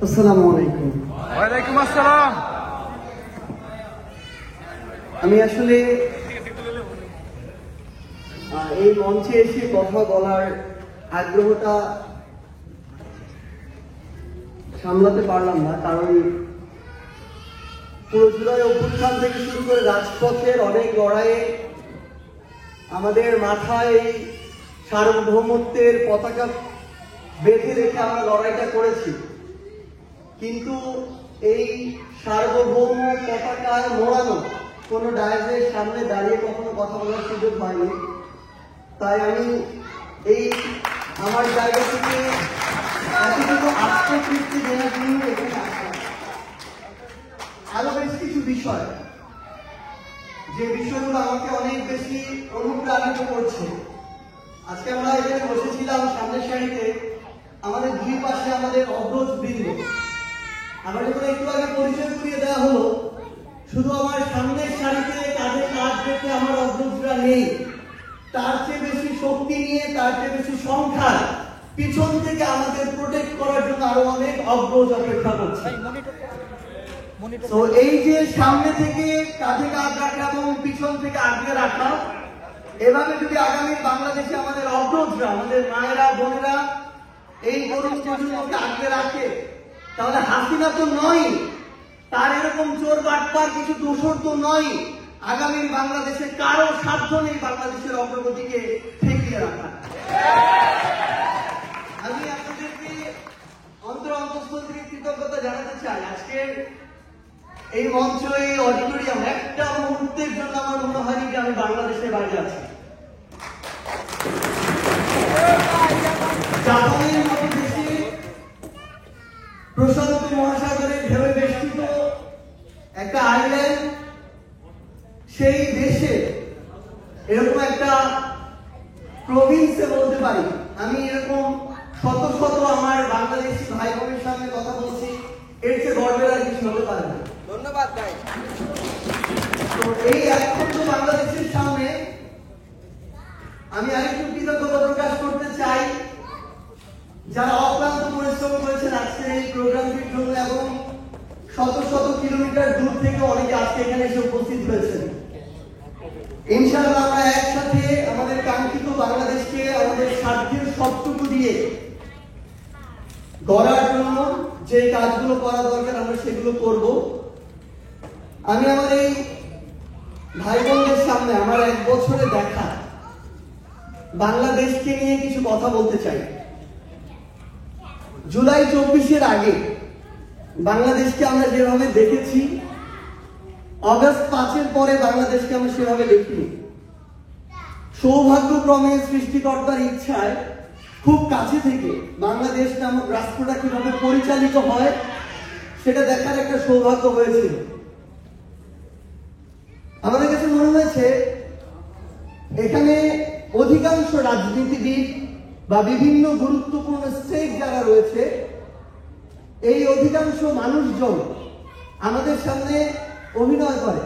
আসসালামু আলাইকুম। ওয়ালাইকুম আসসালাম। আমি আসলে এই মঞ্চে এসে কথা বলার আগ্রহটা সামলাতে পারলাম না, কারণ পুরো জুলাই অভ্যুত্থান থেকে শুরু করে রাজপথের অনেক লড়াইয়ে আমাদের মাথায় সার্বভৌমত্বের পতাকা বেঁধে রেখে আমরা লড়াইটা করেছি, কিন্তু এই সার্বভৌম পতাকায় মোড়ানো কোনো ডায়াসের সামনে দাঁড়িয়ে কখনো কথা বলার সুযোগ হয়নি। তাই আমি এই আমার জায়গা থেকে এতটুকু আত্মতৃপ্তি দেওয়ার জন্য এখানে আসলাম। আরো বেশ কিছু বিষয়, যে বিষয়গুলো আমাকে অনেক বেশি অনুপ্রাণিত করছে। আজকে আমরা এখানে বসেছিলাম সামনের সারিতে, আমাদের দুই পাশে আমাদের অগ্রজ বৃন্দ। আমার যখন একটু আগে পরিচয় করিয়ে দেওয়া হলো, শুধু আমার সামনের সারিতে কাঁধে কাঁধ রেখে আমার অগ্রজরা নেই, তার চেয়ে বেশি শক্তি নিয়ে, তার চেয়ে বেশি সংখ্যার পিছন থেকে আমাদের প্রোটেক্ট করার জন্য আরো অনেক অগ্রজ অপেক্ষা করছে। তো এই যে সামনে থেকে কাঁধে কাঁধ রাখা এবং পিছন থেকে আগলে রাখা, এভাবে যদি আগামী বাংলাদেশে আমাদের অগ্রজরা, আমাদের মায়েরা বোনেরা এই গরুর প্রজন্মকে আগলে রাখে, তাহলে হাসিনা তো নয়, তার এরকম চোর বাটপার কিছু দোষর তো নয়, আগামী বাংলাদেশে কারো সাধ্য নেই বাংলাদেশের অগ্রগতিকে ঠেকিয়ে রাখা। আমি আপনাদেরকে অন্তঃস্থল থেকে কৃতজ্ঞতা জানাতে চাই। আজকের এই মঞ্চ, এই অডিটোরিয়াম, একটা মুহূর্তের জন্য আমার মনে হয়নি যে আমি বাংলাদেশের বাইরে আছি। জাপানের মতো দেশে প্রশান্ত মহাসাগরের ঢেউয়ে বেষ্টিত একটা আইল্যান্ড, সেই দেশে এরকম একটা প্রভিন্সে বলতে পারি আমি এরকম শত শত আমার বাংলাদেশি ভাই বোনের সামনে কথা বলছি, এর চেয়ে গর্বের আর কিছু হতে পারে না। ধন্যবাদ ভাই। তো এই একমাত্র বাংলাদেশের সামনে আমি আরেকটু কৃতজ্ঞতা প্রকাশ করতে চাই যারা অক্লান্ত পরিশ্রম করেছেন আজকের এই প্রোগ্রামটির জন্য, এবং শত শত কিলোমিটার দূর থেকে অনেকে আজকে এখানে এসে উপস্থিত হয়েছেন। ইনশাআল্লাহ আমরা একসাথে আমাদের কাঙ্ক্ষিত বাংলাদেশকে আমাদের সাধ্যের সবটুকু দিয়ে গড়ার জন্য যে কাজগুলো করা দরকার আমরা সেগুলো করব। আমি আমার এই ভাই বোনদের সামনে আমার 1 বছরে দেখা বাংলাদেশকে নিয়ে কিছু কথা বলতে চাই। জুলাই 24-এর আগে বাংলাদেশকে আমরা যেভাবে দেখেছি, অগস্ট 5-এর পরে বাংলাদেশকে আমরা সেভাবে দেখিনি। সৌভাগ্যক্রমে সৃষ্টিকর্তার ইচ্ছায় খুব কাছে থেকে বাংলাদেশ নামক রাষ্ট্রটা কিভাবে পরিচালিত হয় সেটা দেখার একটা সৌভাগ্য হয়েছিল। আমাদের কাছে মনে হয়েছে এখানে অধিকাংশ রাজনীতিবিদ বা বিভিন্ন গুরুত্বপূর্ণ স্টেক যারা রয়েছে, এই অধিকাংশ মানুষজন আমাদের সামনে অভিনয় করে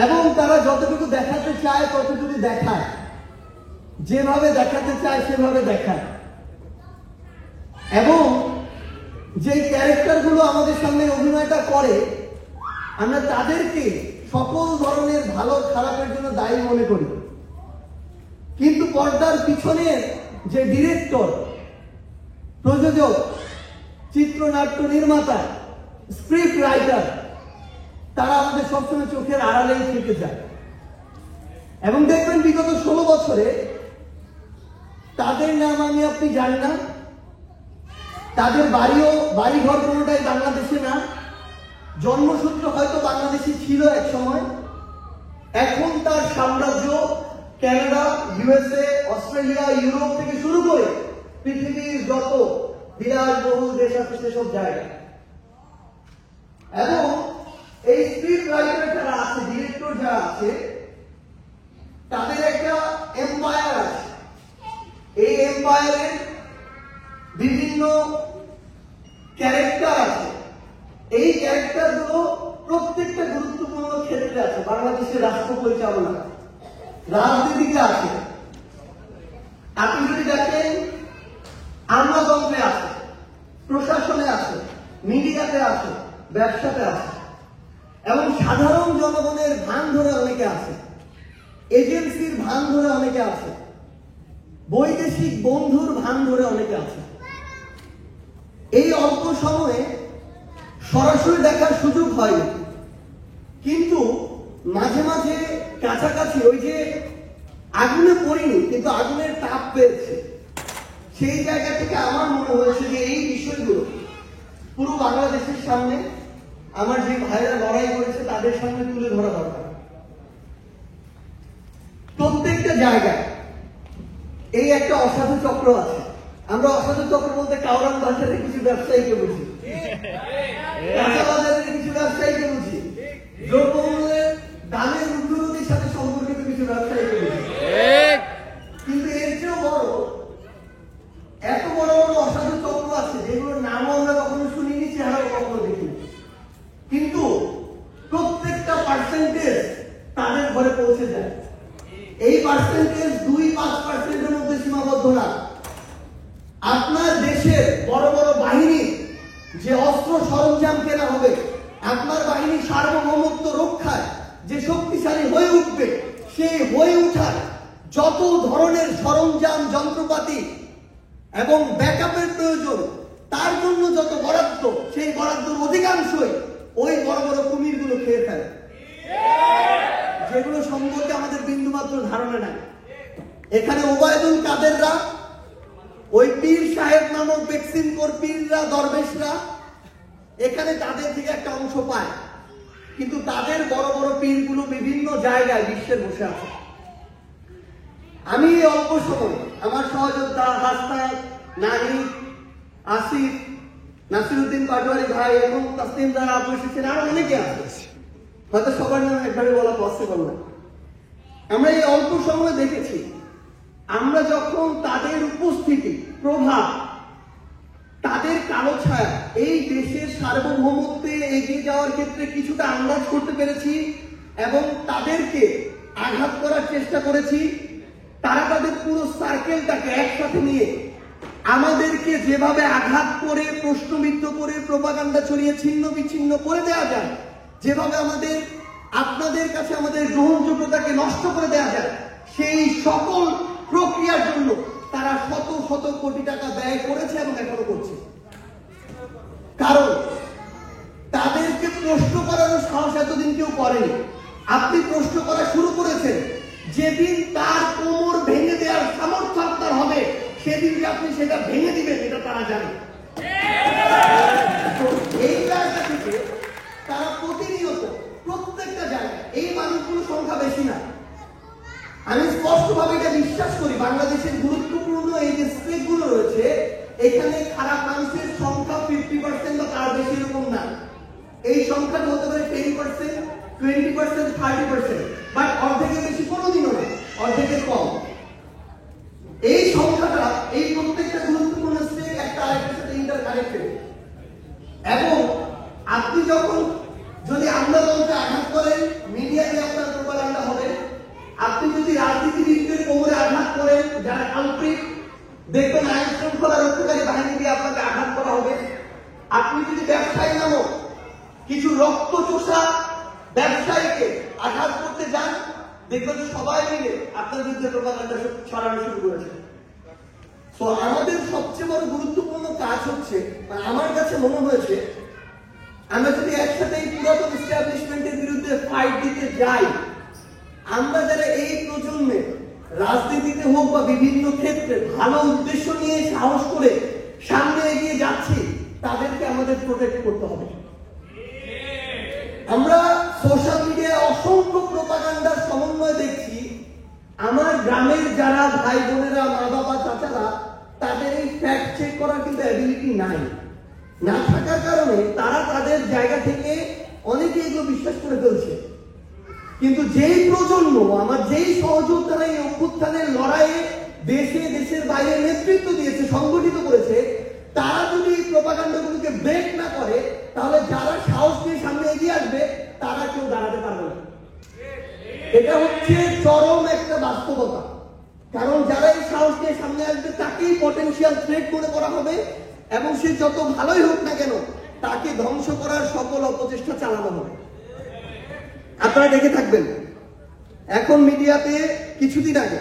এবং তারা যতটুকু দেখাতে চায় ততটুকু দেখায়, যেভাবে দেখাতে চায় সেভাবে দেখায়, এবং যে ক্যারেক্টারগুলো আমাদের সামনে অভিনয়টা করে আমরা তাদেরকে সকল ধরনের ভালো খারাপের জন্য দায়ী মনে করি। কিন্তু পর্দার পিছনের যে ডিরেক্টর, প্রযোজক, চিত্রনাট্য নির্মাতা, স্ক্রিপ্ট রাইটার, তারা আমাদের সবসময় চোখের আড়ালেই থেকে যায়। এবং দেখবেন বিগত 16 বছরে তাদের নাম আমি আপনি জানি না, তাদের বাড়িঘর কোনোটাই বাংলাদেশে না, জন্মসূত্র হয়তো বাংলাদেশে ছিল এক সময়, এখন তার সাম্রাজ্য কানাডা, ইউএসএ, অস্ট্রেলিয়া, ইউরোপ থেকে শুরু করে পৃথিবীর যত বিলাসবহুল দেশ আছে সেসব জায়গায়। এবং এই স্ক্রিপ্ট রাইটার যারা আছে, ডিরেক্টর যারা আছে, তাদের একটা এম্পায়ার আছে। এই এম্পায়ারের বিভিন্ন ক্যারেক্টার আছে। এই ক্যারেক্টারগুলো প্রত্যেকটা গুরুত্বপূর্ণ ক্ষেত্রে আছে। বাংলাদেশের রাষ্ট্র পরিচালনা, রাজনীতিতে আছে, আপনি যদি দেখেন আমলাতন্ত্রে আছে, প্রশাসনে আছে, মিডিয়াতে আছে, ব্যবসাতে আছে, এবং সাধারণ জনগণের ভান ধরে অনেকে আছে, এজেন্সির ভান ধরে অনেকে আছে, বৈদেশিক বন্ধুর ভান ধরে অনেকে আছে। এই অল্প সময়ে সরাসরি দেখার সুযোগ হয়নি, কিন্তু মাঝে মাঝে কাছাকাছি ওই যে আগুনে পড়িনি কিন্তু আগুনের তাপ পেয়েছে, সেই জায়গা থেকে আমার মনে হয়েছে যে এই বিষয়গুলো পুরো বাংলাদেশের সামনে আমার যে ভাইরা লড়াই করেছে তাদের সামনে তুলে ধরা দরকার। প্রত্যেকটা জায়গায় এই একটা অসাধু চক্র আছে। আমরা অসাধু চক্র বলতে কাউরান বাজারের কিছু ব্যবসায়ীকে বুঝি, কাঁচা বাজারের কিছু ব্যবসায়ীকে বুঝি, দ্রব্যমূল্যের দামের ঊর্ধ্বগতির সাথে সম্পর্কিত কিছু ব্যবসায়ীকে বুঝি। কিন্তু এর চেয়েও বড় এত বড় বড় অসাধু চক্র আছে যেগুলোর নামও আমরা কখনো শুনিনি, চেহারাও কখনো দেখিনি, কিন্তু প্রত্যেকটা পার্সেন্টেজ তাদের ঘরে পৌঁছে যায়। এই পার্সেন্টেজ 2-5% মধ্যে সীমাবদ্ধ না। আপনার দেশের বড় বড় বাহিনী যে অস্ত্র সরঞ্জাম কেনা হবে, আপনার বাহিনী সার্বভৌমত্ব রক্ষায় যে শক্তিশালী হয়ে উঠবে, সেই হয়ে উঠার যত ধরনের সরঞ্জাম, যন্ত্রপাতি এবং ব্যাকআপের প্রয়োজন, তার জন্য যত বরাদ্দ, সেই বরাদ্দের অধিকাংশই ওই বড় বড় কুমিরগুলো খেয়ে ফেলে, যেগুলো সম্পর্কে আমাদের বিন্দুমাত্র ধারণা নাই। এখানে ওবায়দুল কাদেররা, ওই পীর সাহেব নামক বেক্সিমকোর পীররা, দরবেশরা এখানে তাদের থেকে একটা অংশ পায়, কিন্তু তাদের বড় বড় পীরগুলো বিভিন্ন জায়গায় বিশ্বের বসে আছে। আমি অল্প সময় আমার সহযোদ্ধা হাসনাত, নাহিদ, আসিফ, নাসিরউদ্দিন পাটোয়ারি ভাই এবং তাসলিম যারা আপু এসেছেন, আরো অনেকে আছে, হয়তো সবার নাম একবারে বলা পসিবল না। আমরা এই অল্প সময় দেখেছি, আমরা যখন তাদের উপস্থিতি, প্রভাব, তাদের কালো ছায়া এই দেশের সার্বভৌমত্বে এগিয়ে যাওয়ার ক্ষেত্রে কিছুটা আন্দাজ করতে পেরেছি এবং তাদেরকে আঘাত করার চেষ্টা করেছি। তারা তাদের পুরো সার্কেলটাকে একসাথে নিয়ে আমাদেরকে যেভাবে আঘাত করে, প্রশ্নবিদ্ধ করে, প্রোপাগান্ডা ছড়িয়ে ছিন্ন বিচ্ছিন্ন করে দেওয়া যায়, যেভাবে আপনাদের কাছে আমাদের গ্রহণযোগ্যতাকে নষ্ট করে দেওয়া যায়, সেই সকল প্রক্রিয়ার জন্য তারা শত শত কোটি টাকা ব্যয় করেছে এবং এখনো করছে। কারণ তাদেরকে প্রশ্ন করার সাহস এতদিন কেউ করেনি। আপনি প্রশ্ন করা শুরু করেছেন যেদিন তার কোমর ভেঙে দেওয়ার সামর্থ্য আপনার হবে, সেদিন যে আপনি সেটা ভেঙে দিবেন এটা তারা জানে। এই জায়গা থেকে তারা প্রতিনিয়ত প্রত্যেকটা জায়গায়, এই মানুষগুলো সংখ্যা বেশি না, আমি স্পষ্টভাবে এটা বিশ্বাস করি, বাংলাদেশের গুরুত্বপূর্ণ এই যে স্টেটগুলো রয়েছে, এখানে খারাপ মানুষের সংখ্যা 50% বা তার বেশি এরকম না। এই সংখ্যাটা হতে পারে 10%, 20%, 30%, বাট অর্ধেকের বেশি কোনোদিনও না, অর্ধেকের কম। এই সংখ্যাটা, এই প্রত্যেকটা গুরুত্বপূর্ণ স্টেট একটা আরেকটার সাথে ইন্টারকানেক্টেড, এবং আপনি যখন যদি আমলাতন্ত্রে আঘাত করেন, মিডিয়াতে আপনার প্রোপাগান্ডা হবে। আপনি যদি রাজনীতিবিদদের কোমরে আঘাত করেন, যারা কালপ্রিট, দেখবেন আইন শৃঙ্খলা রক্ষাকারী বাহিনী দিয়ে আপনাকে আঘাত করা হবে। আপনি যদি ব্যবসায়ী নামক কিছু রক্তচোষা ব্যবসায়ীকে আঘাত করতে যান, দেখবেন সবাই মিলে আপনার বিরুদ্ধে প্রোপাগান্ডা ছড়ানো শুরু করেছে। তো আমাদের সবচেয়ে বড় গুরুত্বপূর্ণ কাজ হচ্ছে, আমার কাছে মনে হয়েছে, আমরা যদি একসাথে এই পুরাতন এস্টাবলিশমেন্টের বিরুদ্ধে ফাইট দিতে যাই, আমরা যারা এই প্রজন্মে রাজনীতিতে হোক বা বিভিন্ন ক্ষেত্রে ভালো উদ্দেশ্য নিয়ে সাহস করে সামনে এগিয়ে যাচ্ছি, তাদেরকে আমাদের প্রোটেক্ট করতে হবে। আমরা সোশ্যাল মিডিয়ায় অসংখ্য প্রোপাগান্ডার সমন্বয় দেখছি। আমার গ্রামের যারা ভাই বোনেরা, মা বাবা, চাচারা, তাদের এই ফ্যাক্ট চেক করার কিন্তু অ্যাবিলিটি নাই। না থাকার কারণে তারা তাদের জায়গা থেকে অনেকে এগুলো বিশ্বাস করে ফেলছে। কিন্তু যেই প্রজন্ম, আমার যেই সহযোদ্ধারা এই অভ্যুত্থানের লড়াইয়ে দেশে, দেশের বাইরে নেতৃত্ব দিয়েছে, সংগঠিত করেছে, তারা যদি এই প্রোপাগান্ডাগুলোকে ব্রেক না করে, তাহলে যারা সাহস নিয়ে সামনে এগিয়ে আসবে তারা কেউ দাঁড়াতে পারবে না। এটা হচ্ছে চরম একটা বাস্তবতা। কারণ যারা এই সাহস নিয়ে সামনে আসবে তাকেই পটেনশিয়াল থ্রেট মনে করা হবে, এবং সে যত ভালোই হোক না কেন তাকে ধ্বংস করার সকল অপচেষ্টা চালানো হবে। আপনারা দেখে থাকবেন, এখন মিডিয়াতে কিছুদিন আগে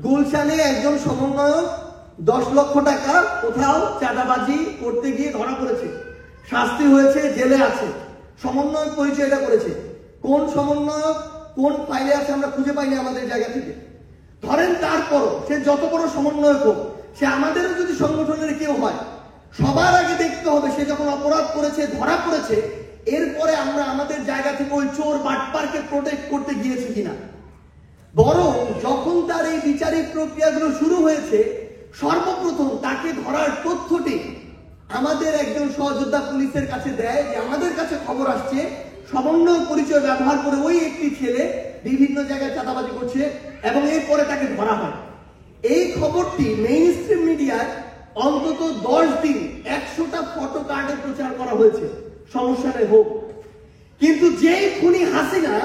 গুলশানে একজন সমন্বয়ক 10 লক্ষ টাকা কোথাও চাঁদাবাজি করতে গিয়ে ধরা পড়েছে, শাস্তি হয়েছে, জেলে আছে। সমন্বয়ক পরিচয়টা করেছে, কোন সমন্বয়ক কোন ফাইলে আছে আমরা খুঁজে পাইনি আমাদের জায়গা থেকে। ধরেন তারপরও সে যত বড় সমন্বয়ক হোক, সে আমাদেরও যদি সংগঠনের কেউ হয়, সবার আগে দেখতে হবে সে যখন অপরাধ করেছে, ধরা পড়েছে, এরপরে আমরা আমাদের জায়গা থেকে ওই চোর বাটপারকে প্রোটেক্ট করতে গিয়েছি কিনা। বরং যখন তার এই বিচারিক প্রক্রিয়াগুলো শুরু হয়েছে, সর্বপ্রথম তাকে ধরার তথ্যটি আমাদের একজন সহযোদ্ধা পুলিশের কাছে দেয় যে আমাদের কাছে খবর আসছে সমন্বয় পরিচয় ব্যবহার করে ওই একটি ছেলে বিভিন্ন জায়গায় চাঁদাবাজি করছে, এবং এরপরে তাকে ধরা হয়। এই খবরটি মেইন স্ট্রিম মিডিয়ায় অন্তত 10 দিন 100টা ফটো কার্ডে প্রচার করা হয়েছে, সমস্যা নেই হোক। কিন্তু যেই খুনি হাসিনা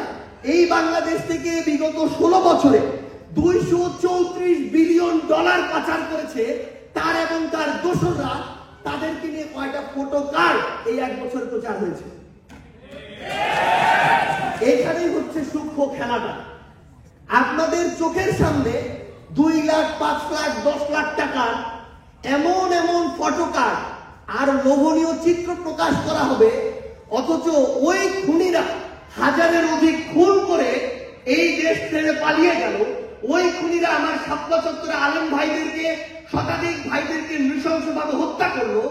এই বাংলাদেশ থেকে বিগত 16 বছরে $234 বিলিয়ন পাচার করেছে, তার এবং তার দোসররা, তাদেরকে নিয়ে কয়টা ফটো কার্ড এই 1 বছর প্রচার হয়েছে। এখানেই হচ্ছে সূক্ষ্ম খেলাটা। আপনাদের চোখের সামনে 2 লাখ, 5 লাখ, 10 লাখ টাকার এমন এমন ফটো কার্ড আর লোভনীয় চিত্র প্রকাশ করা হবে, অথচ ওই খুনিরা হাজারের অধিক খুন করে এই দেশ ছেড়ে পালিয়ে গেল। ওই খুনিরা আমার শাপলা চত্বরে আলেম ভাইদেরকে, শতাধিক ভাইদেরকে নৃশংসভাবে হত্যা করলো।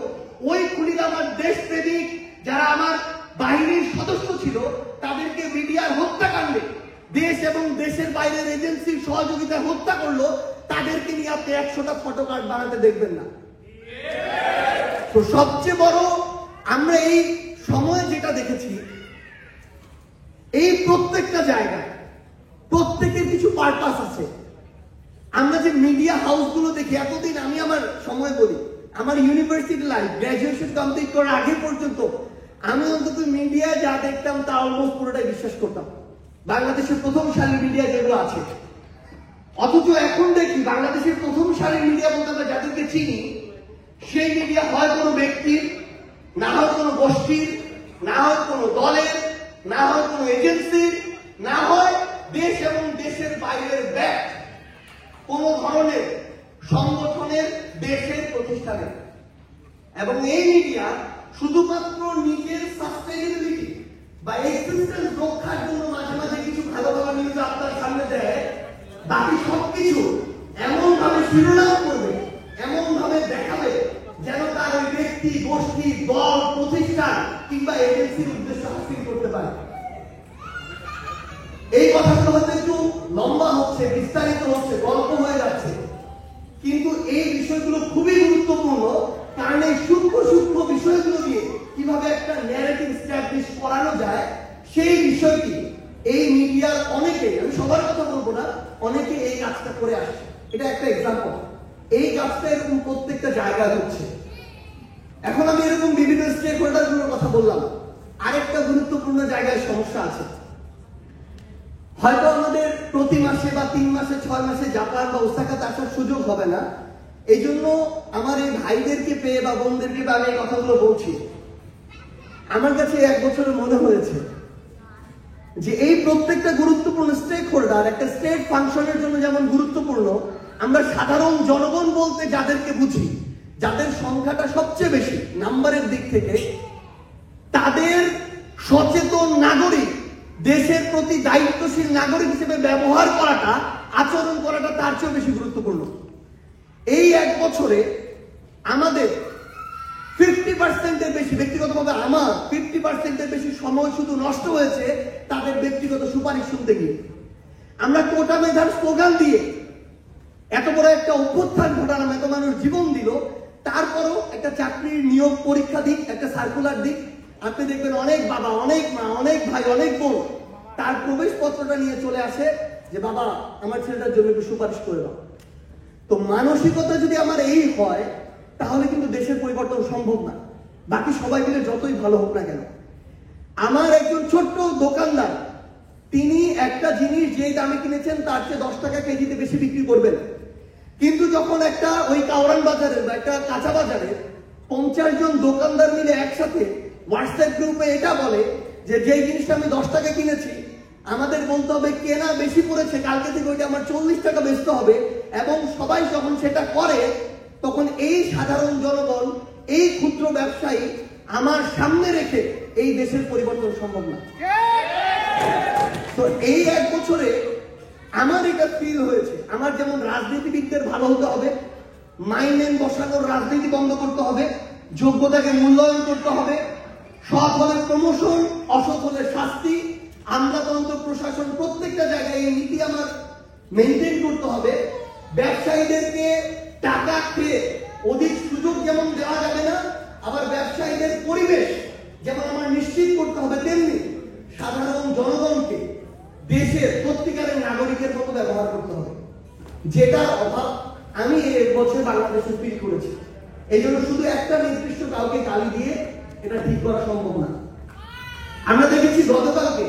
ওই খুনিরা আমার দেশপ্রেমিক যারা আমার বাহিনীর সদস্য ছিল তাদেরকে মিডিয়ার হত্যাকাণ্ডে, দেশ এবং দেশের বাইরের এজেন্সির সহযোগিতায় হত্যা করলো। তাদেরকে নিয়ে আপনি 100টা ফটো কার্ড বানাতে দেখবেন না। তো সবচেয়ে বড় আমরা এই সময়ে যেটা দেখেছি, এই প্রত্যেকটা জায়গায় প্রত্যেকের কিছু পারপাস আছে। আমরা যে মিডিয়া হাউসগুলো দেখি, এতদিন আমি আমার সময় বলি, আমার ইউনিভার্সিটি লাইফ, গ্রাজুয়েশন কমপ্লিট করার আগে পর্যন্ত আমি অন্তত মিডিয়া যা দেখতাম তা অলমোস্ট পুরোটাই বিশ্বাস করতাম, বাংলাদেশের প্রথম সারির মিডিয়া যেগুলো আছে। অথচ এখন দেখি বাংলাদেশের প্রথম সারির মিডিয়া বলতে আমরা যাদেরকে চিনি, সেই মিডিয়া হয় কোনো ব্যক্তির, না হয় কোনো গোষ্ঠীর, না হয় কোনো দলের, না হয় কোনো এজেন্সির, না হয় দেশ এবং দেশের বাইরের ব্যাক কোন ধরনের সংগঠনের, দেশের প্রতিষ্ঠানের। এবং এই মিডিয়া শুধুমাত্র নিজের সাস্টেইনেবিলিটি বা এক্সিস্টেন্স রক্ষার জন্য মাঝে মাঝে কিছু ভালো ভালো নিউজ আপনার সামনে দেয়, বাকি সবকিছু এমন ভাবে শিরোনাম করবে, এমন ভাবে দেখাবে যেন তার ওই ব্যক্তি, গোষ্ঠী, দল, প্রতিষ্ঠান কিংবা এজেন্সির উদ্দেশ্য হাসিল করতে পারে। এই কথাগুলো হয়তো একটু লম্বা হচ্ছে, বিস্তারিত হচ্ছে, গল্প হয়ে যাচ্ছে, কিন্তু এই বিষয়গুলো খুবই গুরুত্বপূর্ণ। কারণ এই সূক্ষ্ম সূক্ষ্ম বিষয়গুলো দিয়ে কিভাবে একটা ন্যারেটিভ এস্টাবলিশ করানো যায়, সেই বিষয়টি এই মিডিয়ার অনেকে, আমি সবার কথা বলবো না, অনেকে এই কাজটা করে আসছে। এটা একটা এক্সাম্পল। এই কাজটা এরকম প্রত্যেকটা জায়গায় হচ্ছে। এখন আমি এরকম বিভিন্ন স্টেক হোল্ডারগুলোর কথা বললাম, আরেকটা গুরুত্বপূর্ণ জায়গায় সমস্যা আছে। হয়তো আমাদের প্রতি মাসে বা 3 মাসে 6 মাসে জাপান বা ওসাকাতে আসার সুযোগ হবে না, এই জন্য আমার এই ভাইদেরকে পেয়ে বা বোনদেরকে পেয়ে আমি এই কথাগুলো বলছি। আমার কাছে 1 বছরে মনে হয়েছে যে এই প্রত্যেকটা গুরুত্বপূর্ণ স্টেক হোল্ডার একটা স্টেট ফাংশনের জন্য যেমন গুরুত্বপূর্ণ, আমরা সাধারণ জনগণ বলতে যাদেরকে বুঝি, যাদের সংখ্যাটা সবচেয়ে বেশি নাম্বারের দিক থেকে, তাদের সচেতন নাগরিক, দেশের প্রতি দায়িত্বশীল নাগরিক হিসেবে ব্যবহার করাটা, আচরণ করাটা তার চেয়ে বেশি গুরুত্বপূর্ণ। এই 1 বছরে আমাদের 50%-এর বেশি, ব্যক্তিগতভাবে আমার 50%-এর বেশি সময় শুধু নষ্ট হয়েছে তাদের ব্যক্তিগত সুপারিশ শুনতে গিয়ে। আমরা কোটা মেধার স্লোগান দিয়ে এত বড় একটা অভ্যুত্থান ঘটালাম, এত মানুষ জীবন দিল, তারপরও একটা চাকরির নিয়োগ পরীক্ষা দিক, একটা সার্কুলার দিক, আপনি দেখবেন অনেক বাবা, অনেক মা, অনেক ভাই, অনেক বোন তার প্রবেশপত্রটা নিয়ে চলে আসে যে বাবা আমার ছেলেটার জন্য একটু সুপারিশ করে দাও। তো মানসিকতা যদি আমার এই হয়, তাহলে কিন্তু দেশের পরিবর্তন সম্ভব না, বাকি সবাই মিলে যতই ভালো হোক না কেন। আমার একজন ছোট্ট দোকানদার, তিনি একটা দামে কিনেছেন তার চেয়ে 10 টাকা কেজিতে বেশি বিক্রি করবেন। কিন্তু যখন একটা ওই কাওরান বাজারের বা একটা কাঁচা বাজারে 50 জন দোকানদার মিলে একসাথে হোয়াটসঅ্যাপ গ্রুপে এটা বলে যে যেই জিনিসটা আমি 10 টাকা কিনেছি, আমাদের বলতে হবে কেনা বেশি পড়েছে, কালকে থেকে ওইটা আমার 40 টাকা বেচতে হবে, এবং সবাই যখন সেটা করে তখন এই সাধারণ জনগণ, এই ক্ষুদ্র ব্যবসায়ী আমার সামনে রেখে এই দেশের পরিবর্তন সম্ভব না। তো এই 1 বছরে আমার এটা ফিল হয়েছে, আমার যেমন রাজনীতিবিদদের ভালো হতে হবে, মাইনেন বসানোর রাজনীতি বন্ধ করতে হবে, যোগ্যতাকে মূল্যায়ন করতে হবে, সৎ হলে প্রমোশন, অসৎ হলে শাস্তি, আমলাতন্ত্র প্রশাসন প্রত্যেকটা জায়গায় এই নীতি আমার মেনটেন করতে হবে। ব্যবসায়ীদেরকে টাকা খেয়ে অধিক সুযোগ যেমন দেওয়া যাবে না, আবার ব্যবসায়ীদের পরিবেশ যেমন আমার নিশ্চিত করতে হবে, তেমনি সাধারণ জনগণকে দেশের সত্যিকারের নাগরিকের মতো ব্যবহার করতে হবে, যেটার অভাব আমি এই 1 বছর বাংলাদেশে ফিল করেছি। এই জন্য শুধু একটা নির্দিষ্ট কাউকে গালি দিয়ে এটা ঠিক করা সম্ভব না। আমরা দেখেছি গতকালকে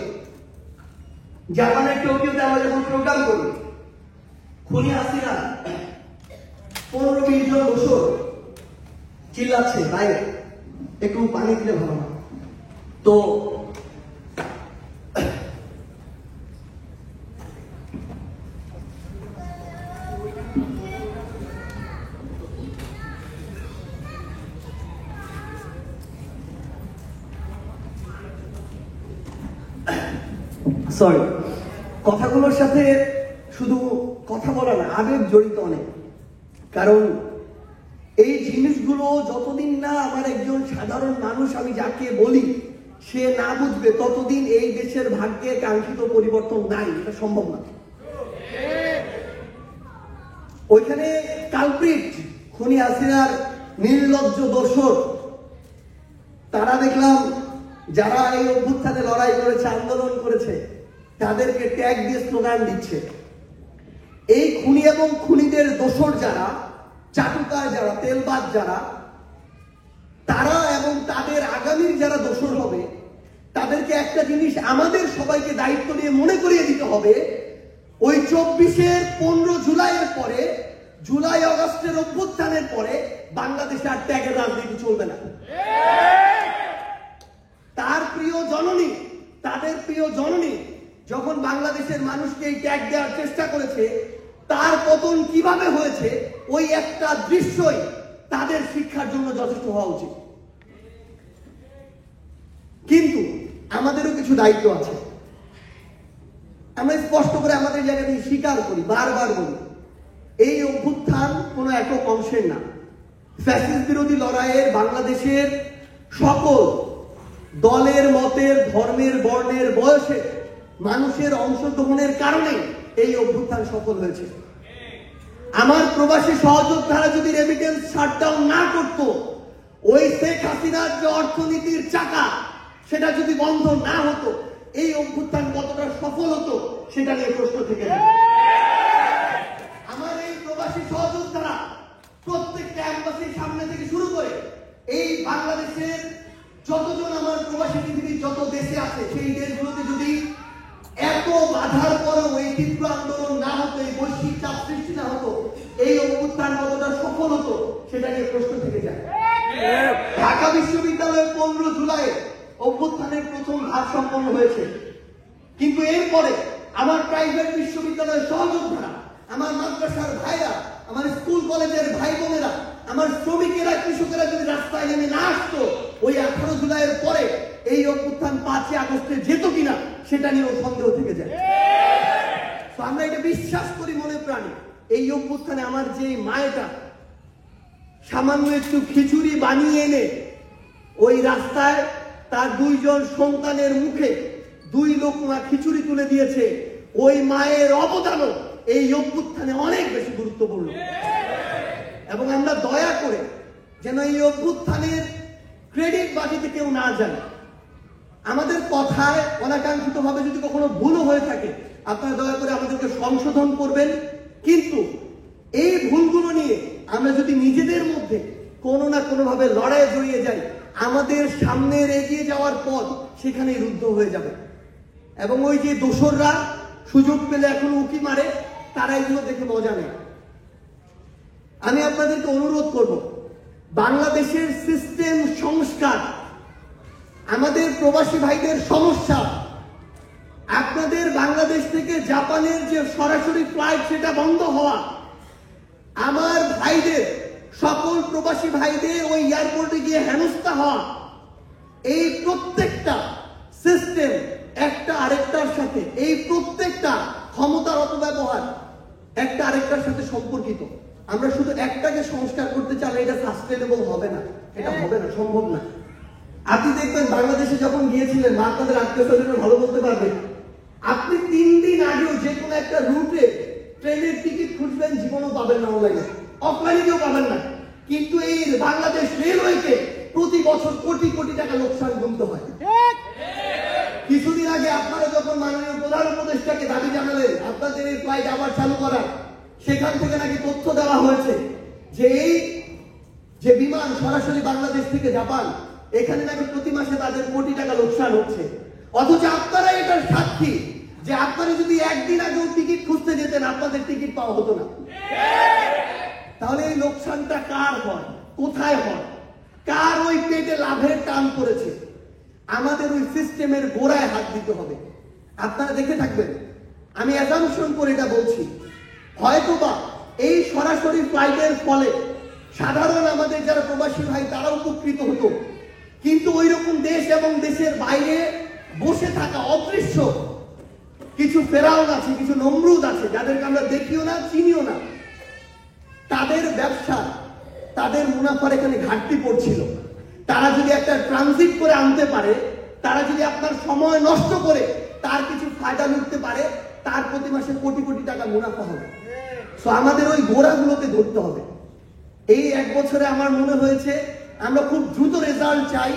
জাপানের টোকিওতে আমরা যখন প্রোগ্রাম করি, খুনি হাসিনা 15-20 জন বছর চিল্লাচ্ছে বাইরে, একটু পানি দিলে ভালো না। তো সরি, কথাগুলোর সাথে শুধু কথা বলা না, আবেগ জড়িত অনেক। কারণ এই জিনিসগুলো যতদিন না আমার একজন সাধারণ মানুষ, আমি যাকে বলি, সে না বুঝবে, ততদিন এই দেশের ভাগ্যে কাঙ্ক্ষিত পরিবর্তন নাই, এটা সম্ভব না। ওইখানে কালপ্রিট, খুনি হাসিনার নির্লজ্জ দোসর, তারা দেখলাম যারা এই অভ্যুত্থানে লড়াই করেছে, আন্দোলন করেছে, তাদেরকে ট্যাগ দিয়ে স্লোগান দিচ্ছে। এই খুনি এবং খুনিদের দোসর যারা, চাটুকার যারা, তেলবাজ যারা, তারা এবং তাদের আগামীর যারা দোসর হবে, তাদেরকে একটা জিনিস আমাদের সবাইকে দায়িত্ব নিয়ে মনে করিয়ে দিতে হবে, ওই 24-এর 15 জুলাইয়ের পরে, জুলাই আগস্টের অভ্যুত্থানের পরে বাংলাদেশে আর ট্যাগের রাজনীতি চলবে না। তার প্রিয় জননী, তাদের প্রিয় জননী যখন বাংলাদেশের মানুষকে এই ট্যাগ দেওয়ার চেষ্টা করেছে, তার পতন কিভাবে হয়েছে, ওই একটা দৃশ্যই তাদের শিক্ষার জন্য যথেষ্ট হওয়া উচিত। কিন্তু আমাদেরও কিছু দায়িত্ব আছে। আমরা স্পষ্ট করে আমাদের জায়গা থেকে স্বীকার করি, বারবার বলি, এই অভ্যুত্থান কোনো একক অংশের না। ফ্যাসিস্ট বিরোধী লড়াইয়ের বাংলাদেশের সকল দলের, মতের, ধর্মের, বর্ণের, বয়সে মানুষের অংশগ্রহণের কারণে এই অভ্যুত্থান সফল হয়েছে। আমার প্রবাসী সহযোদ্ধারা যদি রেমিটেন্স শাটডাউন না করত, ওই শেখ হাসিনার যে অর্থনীতির চাকা, সেটা যদি বন্ধ না হতো, এই অভ্যুত্থান কতটা সফল হতো সেটা নিয়ে প্রশ্ন থেকে যায়। আমার এই প্রবাসী সহযোদ্ধারা প্রত্যেকটা এম্বাসির সামনে থেকে শুরু করে এই বাংলাদেশের যতজন আমার প্রবাসী পৃথিবীর যত দেশে আছে, সেই দেশগুলোতে যদি এত বাধার পরেও এই তীব্র আন্দোলন না হতো, এই বৈশ্বিক চাপ সৃষ্টি না হতো, এই অভ্যুত্থান কতটা সফল হতো সেটা নিয়ে প্রশ্ন থেকে যায়। ঢাকা বিশ্ববিদ্যালয়ে 15 জুলাই অভ্যুত্থানের প্রথম ধাপ সম্পন্ন হয়েছে, কিন্তু এরপরে আমার প্রাইভেট বিশ্ববিদ্যালয়ের সহযোদ্ধারা, আমার মাদ্রাসার ভাইরা, আমার স্কুল কলেজের ভাই বোনেরা, আমার শ্রমিকেরা, কৃষকেরা যদি রাস্তায় নেমে না আসতো, ওই 18 জুলাইয়ের পরে এই অভ্যুত্থান 5 আগস্টে যেত কিনা সেটা নিয়েও সন্দেহ থেকে যায়। তো আমরা এটা বিশ্বাস করি মনে প্রাণে, এই অভ্যুত্থানে আমার যে মায়েটা সামান্য একটু খিচুড়ি বানিয়ে এনে ওই রাস্তায় তার 2 জন সন্তানের মুখে 2 লোকমা খিচুড়ি তুলে দিয়েছে, ওই মায়ের অবদানও এই অভ্যুত্থানে অনেক বেশি গুরুত্বপূর্ণ। এবং আমরা দয়া করে যেন এই অভ্যুত্থানের ক্রেডিট বাজিতে কেউ না যায়। আমাদের কথায় অনাকাঙ্ক্ষিত ভাবে যদি কখনো ভুলও হয়ে থাকে, আপনারা দয়া করে আমাদেরকে সংশোধন করবেন। কিন্তু এই ভুলগুলো নিয়ে আমরা যদি নিজেদের মধ্যে কোনো না কোনো ভাবে লড়াইয়ে জড়িয়ে যাই, আমাদের সামনের এগিয়ে যাওয়ার পথ সেখানেই রুদ্ধ হয়ে যাবে। এবং ওই যে দোসররা সুযোগ পেলে এখন উকি মারে, তারা এগুলো দেখে মজা নেয়। আমি আপনাদেরকে অনুরোধ করব, বাংলাদেশের সিস্টেম সংস্কার, আমাদের প্রবাসী ভাইদের সমস্যা, আপনাদের বাংলাদেশ থেকে জাপানের যে সরাসরি ফ্লাইট সেটা বন্ধ হওয়া, আমার ভাইদের সকল প্রবাসী ভাইদের ওই এয়ারপোর্টে গিয়ে হেনস্থা হওয়া, এই প্রত্যেকটা সিস্টেম একটা আরেকটার সাথে, এই প্রত্যেকটা ক্ষমতার অপব্যবহার একটা আরেকটার সাথে সম্পর্কিত। আমরা শুধু একটাকে সংস্কার করতে চাইলে এটা সাস্টেনেবল হবে না, এটা হবে না, সম্ভব না। আপনি দেখবেন বাংলাদেশে যখন গিয়েছিলেন, আপনাদের আত্মীয় স্বজনরা ভালো বলতে পারবে, আপনি 3 দিন আগেও যে কোনো একটা রুটে ট্রেনের টিকিট খুঁজবেন, জীবনও পাবেন না, অনলাইনে অফলাইনে কেউ পাবেন না। কিন্তু এই বাংলাদেশ রেলওয়েকে প্রতি বছর কোটি কোটি টাকা লোকসান গুনতে হয়। কিছুদিন আগে আপনারা যখন মাননীয় প্রধান উপদেষ্টাকে দাবি জানালেন আপনাদের এই ফ্লাইট আবার চালু করার, সেখান থেকে নাকি তথ্য দেওয়া হয়েছে যে এই যে বিমান সরাসরি বাংলাদেশ থেকে জাপান, এখানে নাকি প্রতি মাসে তাদের কোটি টাকা লোকসান হচ্ছে। অথচ আপনারা এটার সাক্ষী যে আপনারা যদি একদিন আগেও টিকিট খুঁজতে যেতেন, আপনাদের টিকিট পাওয়া হতো না। তাহলে এই লোকসানটা কার হয়, কোথায় হয়, কার ওই পেটে লাভের টান পড়েছে? আমাদের ওই সিস্টেমের গোড়ায় হাত দিতে হবে। আপনারা দেখে থাকবেন, আমি অ্যাজাম্পশন করে এটা বলছি, হয়তোবা এই সরাসরি ফ্লাইটের ফলে সাধারণ আমাদের যারা প্রবাসী ভাই তারা উপকৃত হতো, কিন্তু ওই রকম দেশ এবং দেশের বাইরে বসে থাকা অদৃশ্য কিছু ফেরাউন আছে, কিছু নমরুদ আছে, যাদেরকে আমরা দেখিও না, চিনিও না, তাদের ব্যবসা, তাদের মুনাফার এখানে ঘাটতি পড়ছিল। তারা যদি একটা ট্রানজিট করে আনতে পারে, তারা যদি আপনার সময় নষ্ট করে তার কিছু ফায়দা লুটতে পারে, তার প্রতি মাসে কোটি কোটি টাকা মুনাফা হবে। সো আমাদের ওই গোড়াগুলোকে ধরতে হবে। এই 1 বছরে আমার মনে হয়েছে আমরা খুব দ্রুত রেজাল্ট চাই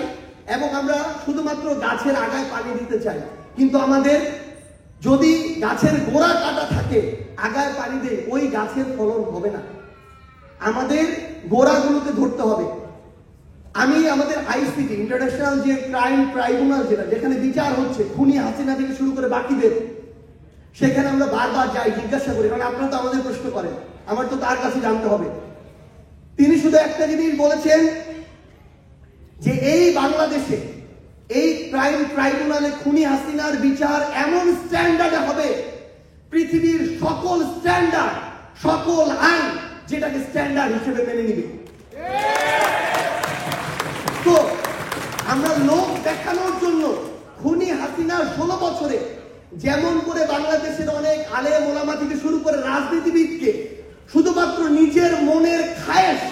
এবং আমরা শুধুমাত্র গাছের আগায় পানি দিতে চাই, কিন্তু আমাদের যদি গাছের গোড়া কাটা থাকে, আগায় পানি দেয়, ওই গাছের ফলন হবে না। আমাদের গোড়াগুলোকে ধরতে হবে। আমি আমাদের আইসিটি ইন্টারন্যাশনাল যে ক্রাইম ট্রাইব্যুনাল, যেখানে বিচার হচ্ছে খুনি হাসিনা থেকে শুরু করে বাকিদের, সেখানে আমরা বারবার যাই, জিজ্ঞাসা করি, কারণ আপনারা তো আমাদের প্রশ্ন করেন, আমার তো তার কাছে জানতে হবে। তিনি শুধু একটা জিনিস বলেছেন যে এই বাংলাদেশে এই ক্রাইম ট্রাইব্যুনালে খুনি হাসিনার বিচার এমন স্ট্যান্ডার্ডে হবে, পৃথিবীর সকল স্ট্যান্ডার্ড, সকল আইন যেটাকে স্ট্যান্ডার্ড হিসেবে মেনে নিবে। তো আমরা লোক দেখানোর জন্য খুনি হাসিনা 16 বছরে যেমন করে বাংলাদেশের অনেক আলেম ওলামা থেকে শুরু করে রাজনীতিবিদকে শুধুমাত্র নিজের মনের খায়েশ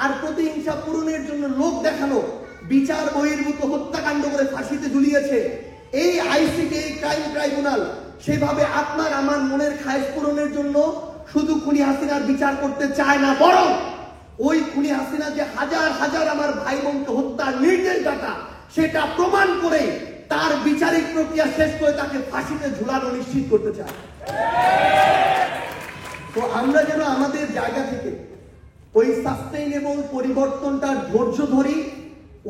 আর প্রতিহিংসা পূরণের জন্য লোক দেখানো, বিচার বহির্ভূত হত্যাকাণ্ড করে ফাঁসিতে ঝুলিয়েছে, এই আইসিটি, এই ক্রাইম ট্রাইব্যুনাল সেভাবে আপনার আমার মনের খায়েশ পূরণের জন্য শুধু খুনি হাসিনার বিচার করতে চায় না, বরং ওই খুনি হাসিনা যে হাজার হাজার আমার ভাই বোনকে হত্যার নির্দেশ দাতা, সেটা প্রমাণ করে তার বিচারিক প্রক্রিয়া শেষ করে তাকে ফাঁসিতে ঝুলানো নিশ্চিত করতে চায়। তো আমরা যেন আমাদের জায়গা থেকে ওই সাস্টেইনেবল পরিবর্তনটার ধৈর্য ধরি,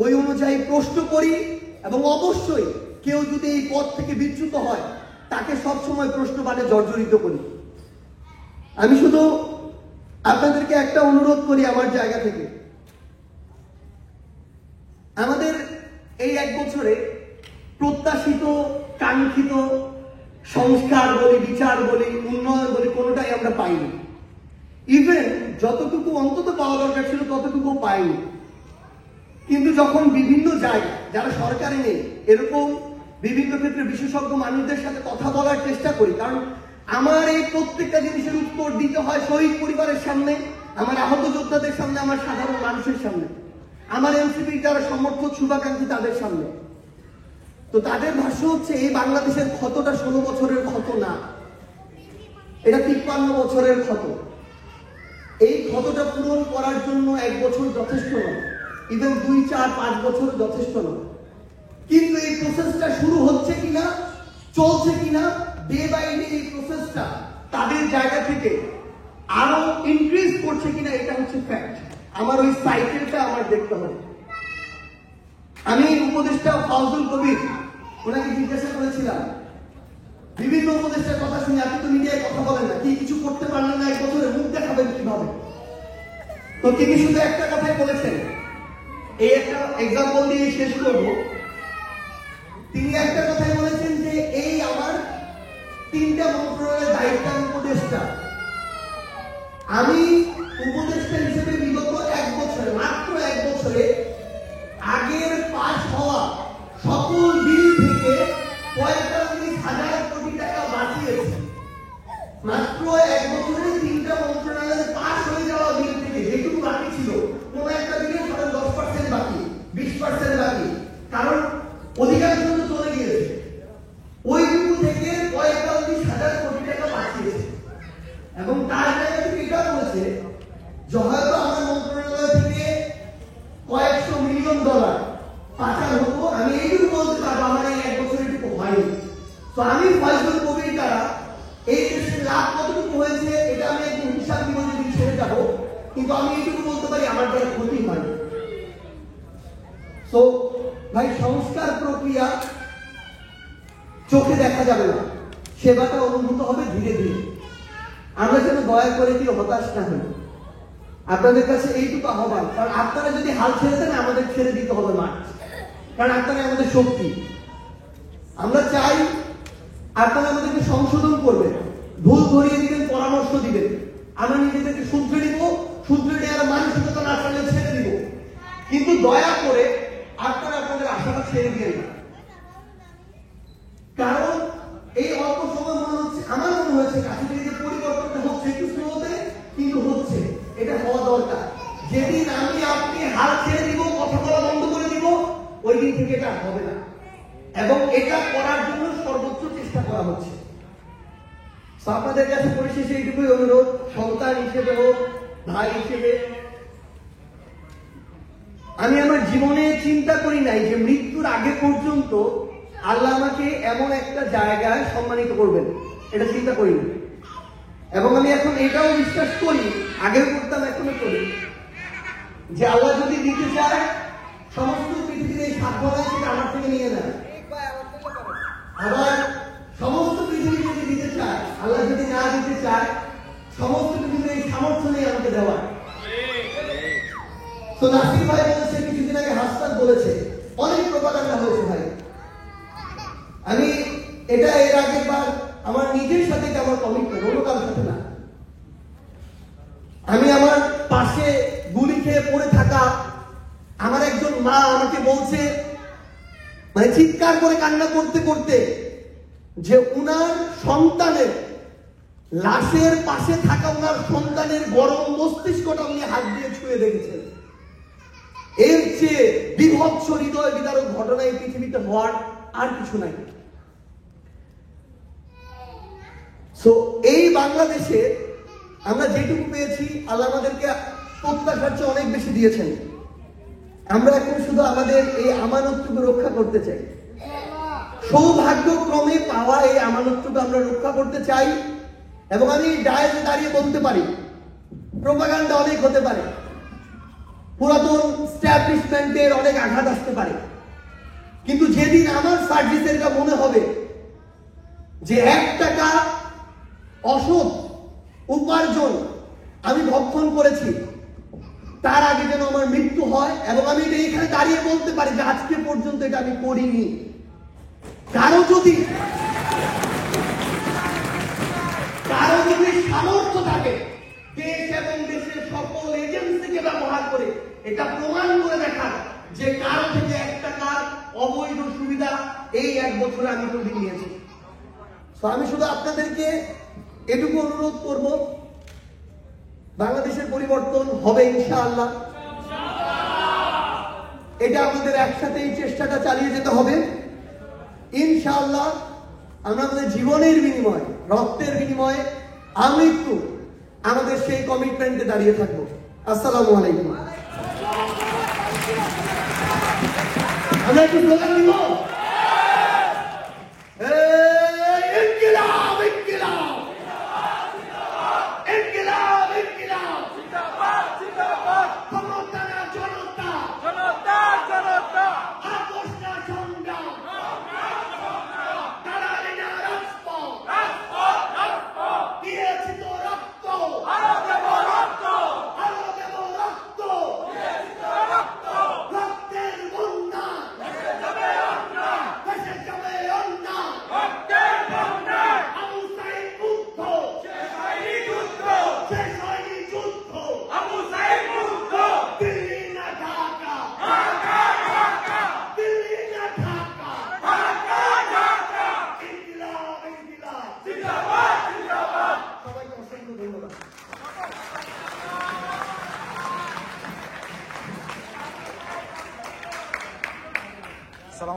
ওই অনুযায়ী প্রশ্ন করি, এবং অবশ্যই কেউ যদি এই পথ থেকে বিচ্যুত হয় তাকে সবসময় প্রশ্নবাণে জর্জরিত করি। আমি শুধু আপনাদেরকে একটা অনুরোধ করি আমার জায়গা থেকে, আমাদের এই 1 বছরে প্রত্যাশিত কাঙ্ক্ষিত সংস্কার বলি, বিচার বলি, উন্নয়ন বলি, কোনোটাই আমরা পাইনি। ইভেন যতটুকু অন্তত পাওয়া দরকার ছিল ততটুকু পাইনি। কিন্তু যখন বিভিন্ন জায়গায় যারা সরকারে নেই এরকম বিভিন্ন ক্ষেত্রে বিশেষজ্ঞ মানুষদের সাথে কথা বলার চেষ্টা করি, কারণ আমার এই প্রত্যেকটা জিনিসের উত্তর দিতে হয় শহীদ পরিবারের সামনে, আমার আহত যোদ্ধাদের সামনে, আমার সাধারণ মানুষের সামনে, আমার এনসিপির যারা সমর্থক শুভাকাঙ্ক্ষী তাদের সামনে। তো তাদের ভাষ্য হচ্ছে এই বাংলাদেশের ক্ষতটা 16 বছরের ক্ষত না, এটা 53 বছরের ক্ষত। এই ক্ষতটা পূরণ করার জন্য 1 বছর যথেষ্ট নয়, ইভেন 2, 4, 5 বছর যথেষ্ট নয়। কিন্তু এই প্রসেসটা শুরু হচ্ছে কিনা, চলছে কিনা, ডে বাই ডে এই প্রসেসটা তাদের জায়গা থেকে আরো ইনক্রিজ করছে কিনা, এটা হচ্ছে ফ্যাক্ট। আমার ওই সাইকেলটা আমার দেখতে হবে। আমি উপদেষ্টা ফাউজুল কবির, ওনাকে জিজ্ঞাসা করেছিলাম বিভিন্ন উপদেষ্টার কথা শুনে আপনি তো মিডিয়ায় কথা বলেন না, কি কিছু করতে পারলেন না, 1 বছরে মুখ দেখাবেন কিভাবে? তো তিনি শুধু একটা কথাই বলেছেন, এই একটা এক্সাম্পল দিয়ে শেষ করব। তিনি একটা কথাই বলেছেন যে এই আমার 3টা মন্ত্রণালয়ের দায়িত্ব উপদেষ্টা, আমি উপদেষ্টা হিসেবে বিগত 1 বছরে, মাত্র 1 বছরে আগের পাস হওয়া সকল বিল থেকে 45,000 কোটি টাকা বাঁচিয়েছে। মাত্র 1 বছরে 3টা মন্ত্রণালয়ের পাস হয়ে যাওয়া বিল থেকে যেটুকু বাকি ছিল, কোন একটা বিলে 10% বাকি, 20% বাকি, কারণ অধিকাংশ তো চলে গিয়েছে, ওইটুকু থেকে 45,000 কোটি টাকা বাঁচিয়েছে। এবং তার জায়গা থেকে এটা বলেছে যে হয়তো আমার মন্ত্রণালয় থেকে কয়েকশো মিলিয়ন ডলার পাচার হতো, আমি এইটুকু বলতে পারবো আমার এই 1 বছর এটুকু হয়নি। তো আমি ফয়জুল কবির দ্বারা এই দেশের লাভ কতটুকু হয়েছে এটা আমি একটু হিসাব দিব যদি ছেড়ে যাবো, কিন্তু আমি এইটুকু বলতে পারি আমার দ্বারা ক্ষতি হয়নি। তো ভাই, সংস্কার প্রক্রিয়া চোখে দেখা যাবে না, সেবাটা অনুভূত হবে ধীরে ধীরে। আমরা যেন দয়া করে কি হতাশ না হই, আপনাদের কাছে এইটুকু আহ্বান। কারণ আপনারা যদি হাল ছেড়ে দেন আমাদের ছেড়ে দিতে হবে মাঠ, কারণ আপনারা আমাদের শক্তি। আমরা চাই আপনারা আমাদেরকে সংশোধন করবেন, ভুল ধরিয়ে দিবেন, পরামর্শ দিবেন, আমরা নিজেদেরকে শুধরে নিব, শুধরে নেওয়ার মানসিকতা না থাকলে ছেড়ে দিব। কিন্তু দয়া করে আপনারা আপনাদের আশাটা ছেড়ে দিয়ে না, কারণ এই অল্প সময় মনে হচ্ছে, আমার মনে হয়েছে কাছে থেকে যে পরিবর্তনটা হচ্ছে একটু স্লোতে, কিন্তু হচ্ছে, এটা হওয়া দরকার। যেদিন আমি আপনি হাল ছেড়ে দিব, কথা বলা বন্ধ করে দিব, ওই দিন থেকে এটা হবে না, এবং এটা করার জন্য সর্বোচ্চ চেষ্টা করা হচ্ছে। আপনাদের কাছে পরিশেষে এইটুকুই অনুরোধ, সন্তান হিসেবে হোক, ভাই হিসেবে, আমি আমার জীবনে চিন্তা করি নাই যে মৃত্যুর আগে পর্যন্ত আল্লাহ আমাকে এমন একটা জায়গায় সম্মানিত করবেন, এটা চিন্তা করিনি। এবং আমি এখন এটাও বিশ্বাস করি, আগেও করতাম এখনো করি, যে আল্লাহ যদি দিতে চায় সমস্ত পৃথিবীর এই সাধনা সেটা আমার থেকে নিয়ে নেয়। আবার সমস্ত পৃথিবী যদি দিতে চায়, আল্লাহ যদি না দিতে চায়, সমস্ত পৃথিবীর এই সামর্থ্য নেই আমাকে দেওয়ার। তো নাসির ভাই বলেছে, কিছুদিন আগে হাসপাত বলেছে, অনেক প্রোপাগান্ডা হয়েছে ভাই। আমি এটা এর আগের বার আমার নিজের সাথে আমার কমিটমেন্ট, অন্য কারোর সাথে না। আমি আমার পাশে গুলি খেয়ে পড়ে থাকা আমার একজন মা আমাকে বলছে, মানে চিৎকার করে কান্না করতে করতে, যে উনার সন্তানের লাশের পাশে থাকা উনার সন্তানের গরম মস্তিষ্কটা উনি হাত দিয়ে ছুঁয়ে দেখেছেন। এর চেয়ে বিভৎস হৃদয় বিদারক ঘটনা এই পৃথিবীতে হওয়ার আর কিছু নাই। সো এই বাংলাদেশে আমরা যেটুকু পেয়েছি, আল্লাহ আমাদেরকে প্রত্যাশার চেয়ে অনেক বেশি দিয়েছেন। আমরা এখন শুধু আমাদের এই আমানতটুকু রক্ষা করতে চাই, সৌভাগ্যক্রমে পাওয়া এই আমানতটুকু আমরা রক্ষা করতে চাই। এবং আমি ডায়েসে দাঁড়িয়ে বলতে পারি, প্রোপাগান্ডা অনেক হতে পারে, পুরাতন স্ট্যাবলিশমেন্টের অনেক আঘাত আসতে পারে, কিন্তু যেদিন আমার সার্ভিসের যা মনে হবে যে 1 টাকা অসৎ উপার্জন আমি ভক্ষণ করেছি, তার আগে যেন আমার মৃত্যু হয়। এবং আমি এটা এখানে দাঁড়িয়ে বলতে পারি যে আজকে পর্যন্ত এটা আমি করিনি। কারো যদি সামর্থ্য থাকে, দেশ এবং দেশের সকল এজেন্সিকে ব্যবহার করে এটা প্রমাণ করে দেখা যে কারো থেকে 1 টাকার অবৈধ সুবিধা এই 1 বছরে আমি তুলে নিয়েছি। আমি শুধু আপনাদেরকে এটুকু অনুরোধ করব, বাংলাদেশের পরিবর্তন হবে ইনশাআল্লাহ। এটা আমাদের একসাথে এই চেষ্টাটা চালিয়ে যেতে হবে ইনশাআল্লাহ। আমরা আমাদের জীবনের বিনিময়ে, রক্তের বিনিময়ে আমৃত্যু আমাদের সেই কমিটমেন্টে দাঁড়িয়ে থাকবো। আসসালামু আলাইকুম। আমরা একটু স্লোগান দিব, ইনকিলাব ইনকিলাব ইনকিলাব ইনকিলাব, জিন্দাবাদ জিন্দাবাদ, ক্ষমতা না জনতা, জনতা জনতা, আপোষ না সংগ্রাম, দালালি না রাজপথ,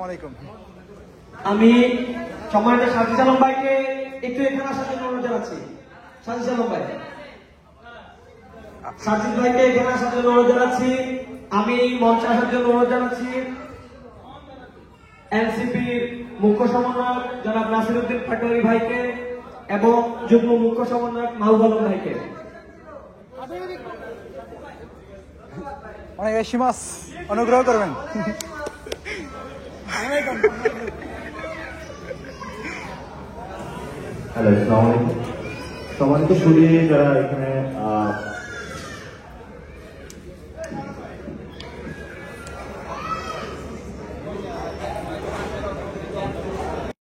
আলাইকুম। আমি সম্মানিত সাজিদ আলম ভাইকে একটু এখানে আসার জন্য অনুরোধ জানাচ্ছি। সাজিদ আলম ভাই, সাজিদ ভাইকে এখানে আসার জন্য অনুরোধ জানাচ্ছি। আমি মঞ্চে আসার জন্য অনুরোধ জানাচ্ছি এনসিপির মুখ্য সমন্বয়ক জনাব নাসিরউদ্দিন পাটোয়ারি ভাইকে এবং যুগ্ম মুখ্য সমন্বয়ক মাহবুব আলম ভাইকে। অনেক সীমাস অনুগ্রহ করবেন। হ্যালো, আসসালামু আলাইকুম। সম্মানিত সুধী যারা এখানে